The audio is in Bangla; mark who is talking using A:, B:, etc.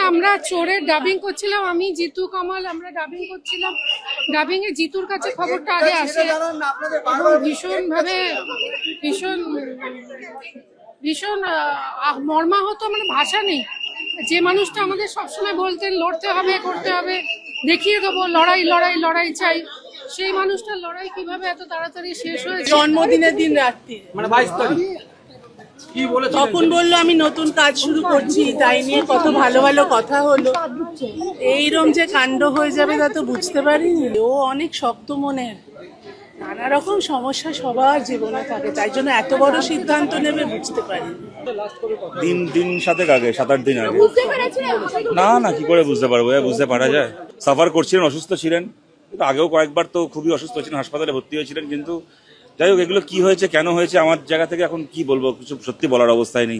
A: আমরা চোরের ডাবিং করছিলাম, আমি জিতু কামাল, আমরা ডাবিং করছিলাম। ডাবিং এ জিতুর কাছে খবরটা আগে আসে এবং ভীষণ মর্মাহত, মানে ভাষা নেই। যে মানুষটা আমাদের সবসময় বলতেন লড়তে হবে, করতে হবে, দেখিয়ে দেবো, লড়াই লড়াই লড়াই চাই, সেই মানুষটার লড়াই কিভাবে এত তাড়াতাড়ি শেষ হয়েছে।
B: জন্মদিনের দিন রাত্রি
C: মানে 22 তারিখ
B: তখন বললো আমি নতুন কাজ শুরু করছি, তাই নিয়ে কত ভালো ভালো কথা হলো। এইরকম যে কাণ্ড হয়ে যাবে তা তো বুঝতে পারিনি। ও অনেক শক্ত মনের, নানা রকম সমস্যা সবার জীবনে থাকে, তাই জন্য এত বড় সিদ্ধান্ত নেবে বুঝতে পারি।
D: দিন সাথে আগে 7-8 দিন আগে। না কি করে বুঝতে পারবো, বুঝতে পারা যায়। সাফার করছিলেন, অসুস্থ ছিলেন, কিন্তু আগেও কয়েকবার তো খুবই অসুস্থ ছিলেন, হাসপাতালে ভর্তি হয়েছিলেন। কিন্তু যাই হোক, এগুলো কি হয়েছে, কেন হয়েছে, আমার জায়গা থেকে এখন কি বলবো, কিছু সত্যি বলার অবস্থায় নেই।